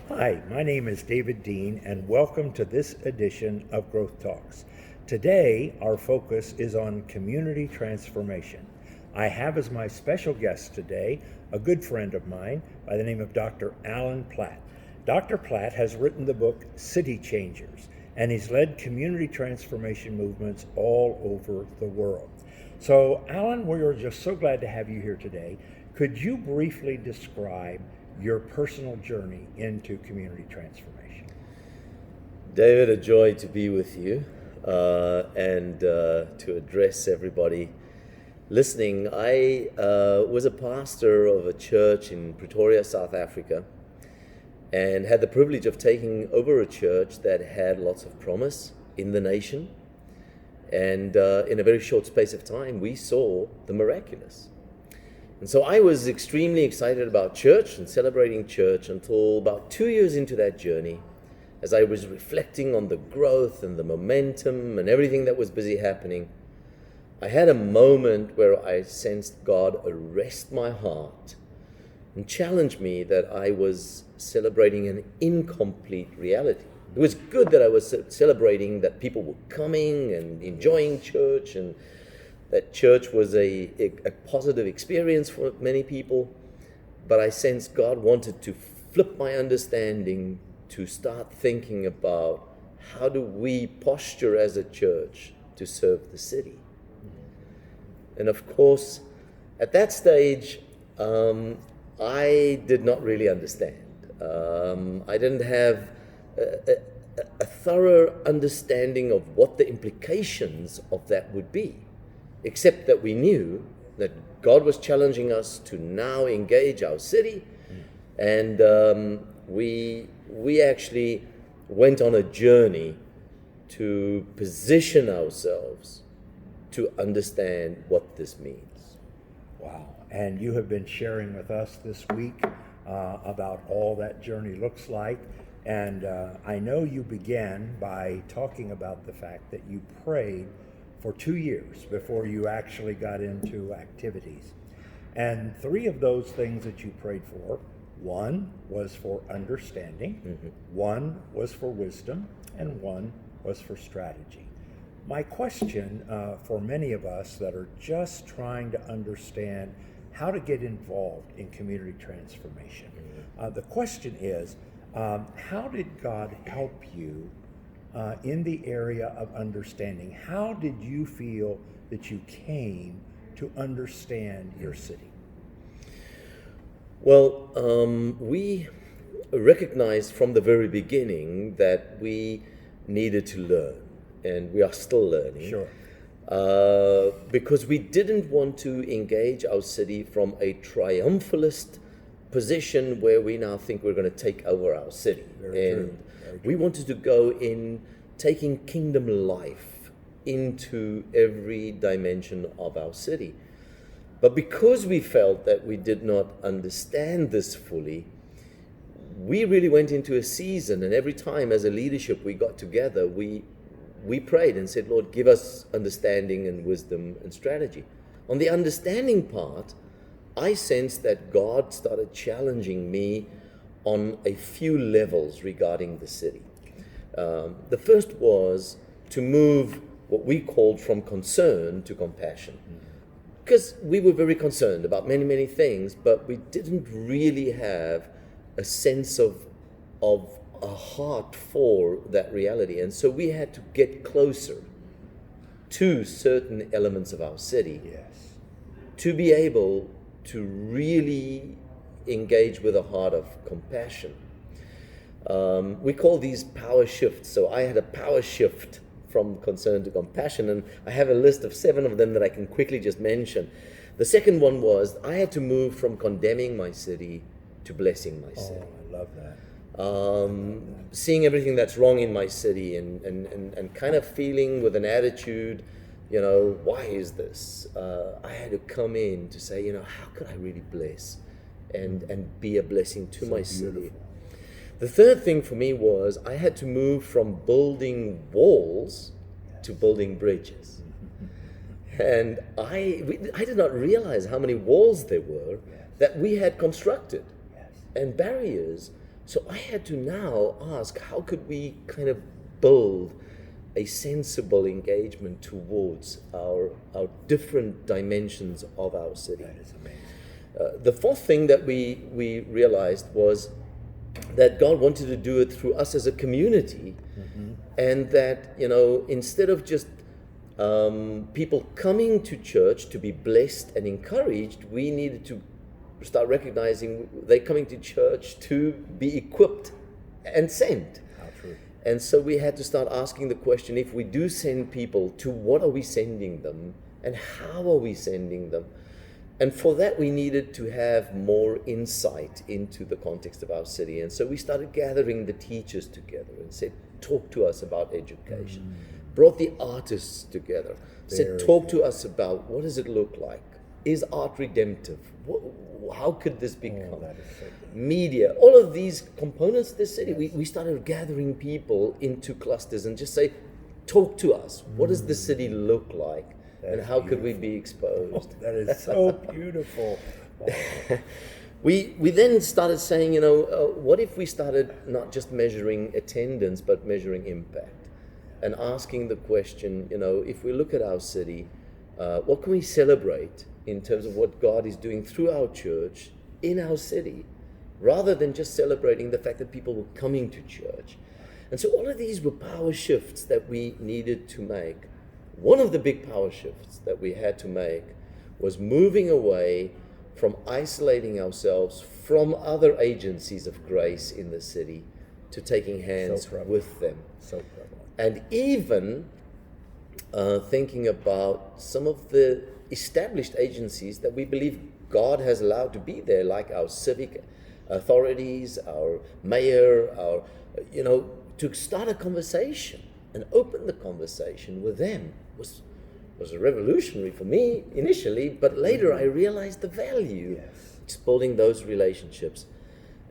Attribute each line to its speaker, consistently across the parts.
Speaker 1: Hi, my name is David Dean, and welcome to this edition of Growth Talks. Today, our focus is on community transformation. I have as my special guest today a good friend of mine by the name of Dr. Alan Platt. Dr. Platt has written the book City Changers, and he's led community transformation movements all over the world. So, Alan, we're just so glad to have you here today. Could you briefly describe your personal journey into community transformation?
Speaker 2: David, a joy to be with you and to address everybody listening. I was a pastor of a church in Pretoria, South Africa, and had the privilege of taking over a church that had lots of promise in the nation. And in a very short space of time, we saw the miraculous. And so I was extremely excited about church and celebrating church until about 2 years into that journey, as I was reflecting on the growth and the momentum and everything that was busy happening. I had a moment where I sensed God arrest my heart and challenge me that I was celebrating an incomplete reality. It was good that I was celebrating that people were coming and enjoying church, and that church was a positive experience for many people, but I sensed God wanted to flip my understanding to start thinking about how do we posture as a church to serve the city. And of course, at that stage, I did not really understand. I didn't have a thorough understanding of what the implications of that would be, except that we knew that God was challenging us to now engage our city, and we actually went on a journey to position ourselves to understand what this means.
Speaker 1: Wow. And you have been sharing with us this week about all that journey looks like. And I know you began by talking about the fact that you prayed for 2 years before you actually got into activities. And 3 of those things that you prayed for, one was for understanding, one was for wisdom, and one was for strategy. My question for many of us that are just trying to understand how to get involved in community transformation, the question is, how did God help you in the area of understanding? How did you feel that you came to understand your city?
Speaker 2: Well, we recognized from the very beginning that we needed to learn, and we are still learning.
Speaker 1: Sure.
Speaker 2: Because we didn't want to engage our city from a triumphalist position where we now think we're going to take over our city.
Speaker 1: Very
Speaker 2: and
Speaker 1: true. Very
Speaker 2: we
Speaker 1: true.
Speaker 2: wanted to go in taking kingdom life into every dimension of our city. But because we felt that we did not understand this fully, we really went into a season, and every time as a leadership we got together, we prayed and said, Lord, give us understanding and wisdom and strategy. On the understanding part, I sensed that God started challenging me on a few levels regarding the city. The first was to move what we called from concern to compassion. Because we were very concerned about many, many things, but we didn't really have a sense of a heart for that reality. And so we had to get closer to certain elements of our city to be able to really engage with a heart of compassion. We call these power shifts. So I had a power shift from concern to compassion, and I have a list of 7 of them that I can quickly just mention. The second one was I had to move from condemning my city to blessing my city.
Speaker 1: Oh, I love that.
Speaker 2: Seeing everything that's wrong in my city and kind of feeling with an attitude, why is this? I had to come in to say, how could I really bless and be a blessing to my city? The third thing for me was I had to move from building walls to building bridges. And I did not realize how many walls there were that we had constructed and barriers So I had to now ask, how could we kind of build a sensible engagement towards our different dimensions of our city?
Speaker 1: That is amazing.
Speaker 2: The fourth thing that we realized was that God wanted to do it through us as a community, and that, instead of just people coming to church to be blessed and encouraged, we needed to start recognizing they're coming to church to be equipped and sent.
Speaker 1: How true.
Speaker 2: And so we had to start asking the question, if we do send people, to what are we sending them, and how are we sending them? And for that, we needed to have more insight into the context of our city. And so we started gathering the teachers together and said, talk to us about education. Brought the artists together, said, talk to us about, what does it look like? Is art redemptive? How could this become?
Speaker 1: That is so good.
Speaker 2: Media, all of these components of the city, we started gathering people into clusters and just say, talk to us. What does the city look like? And how could we be exposed?
Speaker 1: That is so beautiful.
Speaker 2: We then started saying, what if we started not just measuring attendance, but measuring impact? And asking the question, if we look at our city, what can we celebrate in terms of what God is doing through our church in our city, rather than just celebrating the fact that people were coming to church? And so all of these were power shifts that we needed to make. One of the big power shifts that we had to make was moving away from isolating ourselves from other agencies of grace in the city to taking hands with them.
Speaker 1: So prevalent.
Speaker 2: And even thinking about some of the established agencies that we believe God has allowed to be there, like our civic authorities, our mayor, to start a conversation and open the conversation with them was revolutionary for me initially, but later I realized the value.
Speaker 1: Yes.
Speaker 2: Just building those relationships.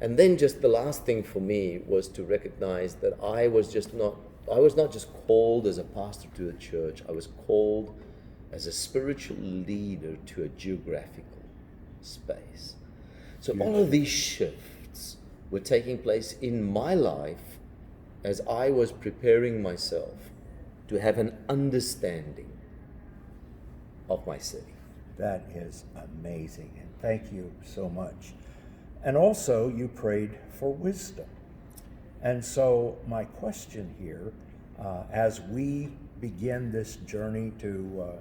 Speaker 2: And then just the last thing for me was to recognize that I was not just called as a pastor to a church, I was called as a spiritual leader to a geographical space. So all of these shifts were taking place in my life as I was preparing myself to have an understanding of my city.
Speaker 1: That is amazing, and thank you so much. And also, you prayed for wisdom. And so my question here, as we begin this journey to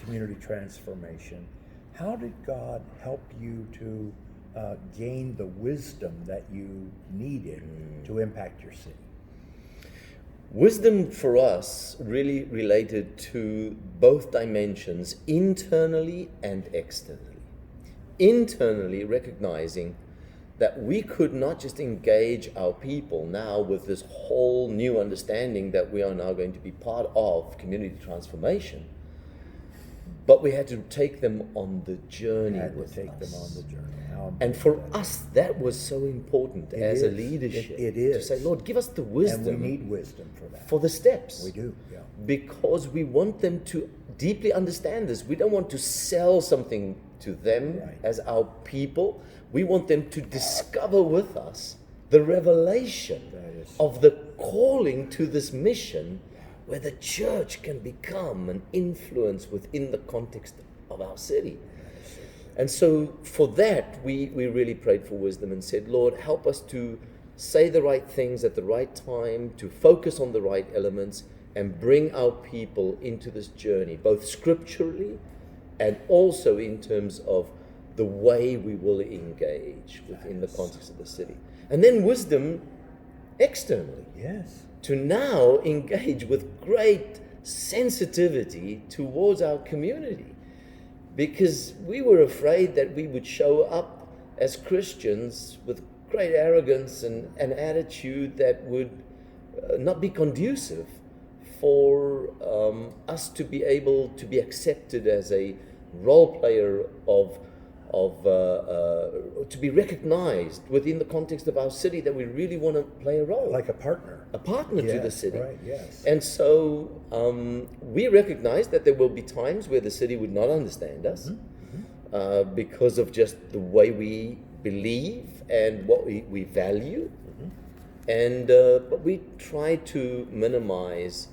Speaker 1: community transformation, how did God help you to gain the wisdom that you needed to impact your city?
Speaker 2: Wisdom for us really related to both dimensions, internally and externally. Internally, recognizing that we could not just engage our people now with this whole new understanding that we are now going to be part of community transformation, but we had to take them on the journey with us. And for us, that was so important as a leadership.
Speaker 1: It is.
Speaker 2: To say, Lord, give us the wisdom.
Speaker 1: And we need wisdom for that.
Speaker 2: For the steps.
Speaker 1: We do, yeah.
Speaker 2: Because we want them to deeply understand this. We don't want to sell something to them as our people. We want them to discover with us the revelation of the calling to this mission, where the church can become an influence within the context of our city. And so for that, we really prayed for wisdom and said, Lord, help us to say the right things at the right time, to focus on the right elements, and bring our people into this journey, both scripturally and also in terms of the way we will engage within the context of the city. And then wisdom externally.
Speaker 1: Yes.
Speaker 2: To now engage with great sensitivity towards our community. Because we were afraid that we would show up as Christians with great arrogance and an attitude that would not be conducive for us to be able to be accepted as a role player to be recognized within the context of our city, that we really want to play a role.
Speaker 1: Like a partner.
Speaker 2: A partner to the city.
Speaker 1: Right, yes.
Speaker 2: And so we recognize that there will be times where the city would not understand us because of just the way we believe and what we value. And but we try to minimize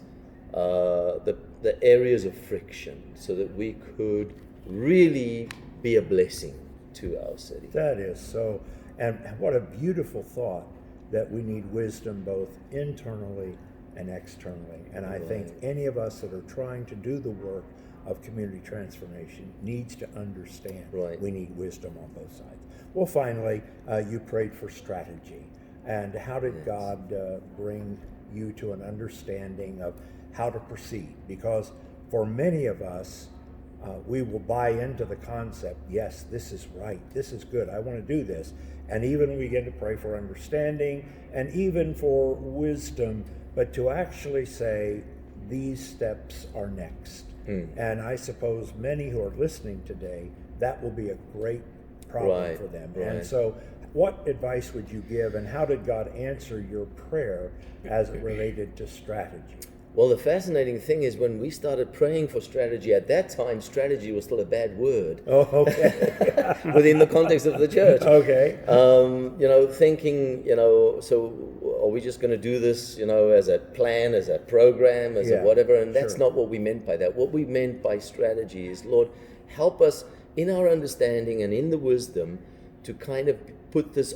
Speaker 2: the areas of friction so that we could really be a blessing to our city.
Speaker 1: That is so, and what a beautiful thought that we need wisdom both internally and externally. And I think any of us that are trying to do the work of community transformation needs to understand we need wisdom on both sides. Well, finally, you prayed for strategy. And how did God bring you to an understanding of how to proceed? Because for many of us, we will buy into the concept, yes, this is right, this is good, I want to do this. And even we begin to pray for understanding and even for wisdom, but to actually say, these steps are next. And I suppose many who are listening today, that will be a great problem for them. And so what advice would you give, and how did God answer your prayer as it related to strategy?
Speaker 2: Well, the fascinating thing is when we started praying for strategy, at that time, strategy was still a bad word.
Speaker 1: Oh, okay.
Speaker 2: Within the context of the church.
Speaker 1: Okay.
Speaker 2: Thinking, so are we just going to do this, as a plan, as a program, as a whatever? And that's not what we meant by that. What we meant by strategy is, Lord, help us in our understanding and in the wisdom to kind of put this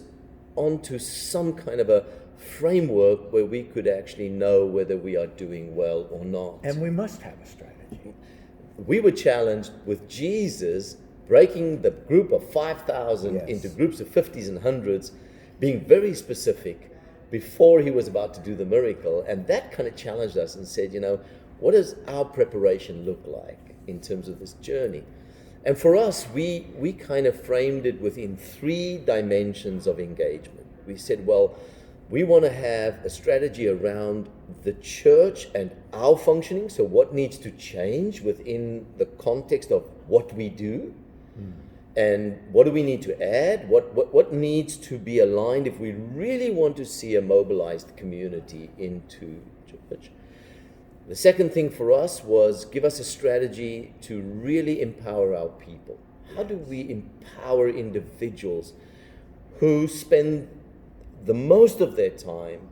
Speaker 2: onto some kind of a framework where we could actually know whether we are doing well or not.
Speaker 1: And we must have a strategy.
Speaker 2: We were challenged with Jesus breaking the group of 5,000 into groups of 50s and 100s, being very specific before he was about to do the miracle. And that kind of challenged us and said, what does our preparation look like in terms of this journey? And for us, we kind of framed it within 3 dimensions of engagement. We said, well, we want to have a strategy around the church and our functioning. So what needs to change within the context of what we do? And what do we need to add? What needs to be aligned if we really want to see a mobilized community into church? The second thing for us was give us a strategy to really empower our people. How do we empower individuals who spend the most of their time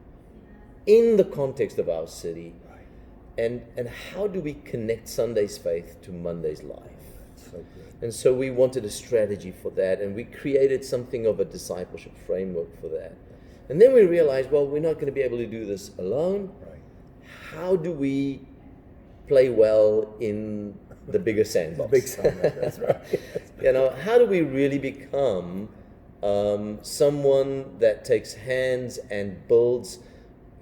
Speaker 2: in the context of our city? And how do we connect Sunday's faith to Monday's life?
Speaker 1: So good.
Speaker 2: And so we wanted a strategy for that, and we created something of a discipleship framework for that. And then we realized, well, we're not going to be able to do this alone. How do we play well in the bigger sandbox?
Speaker 1: Big sandbox, that's right.
Speaker 2: How do we really become someone that takes hands and builds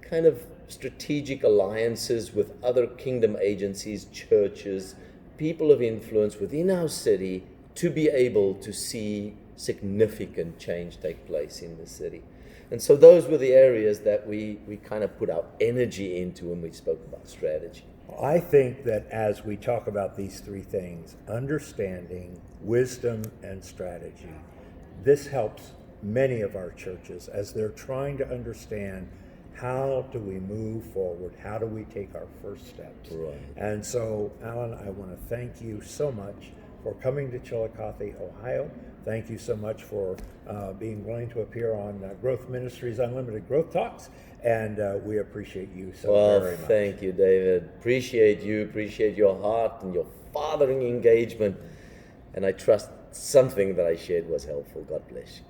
Speaker 2: kind of strategic alliances with other kingdom agencies, churches, people of influence within our city to be able to see significant change take place in the city? And so those were the areas that we kind of put our energy into when we spoke about strategy.
Speaker 1: I think that as we talk about these 3 things, understanding, wisdom, and strategy, this helps many of our churches as they're trying to understand how do we move forward, how do we take our first steps. And so, Alan, I want to thank you so much for coming to Chillicothe, Ohio. Thank you so much for being willing to appear on Growth Ministries Unlimited Growth Talks, and we appreciate you so very much.
Speaker 2: Thank you, David. Appreciate you, appreciate your heart and your fathering engagement, and I trust something that I shared was helpful. God bless you.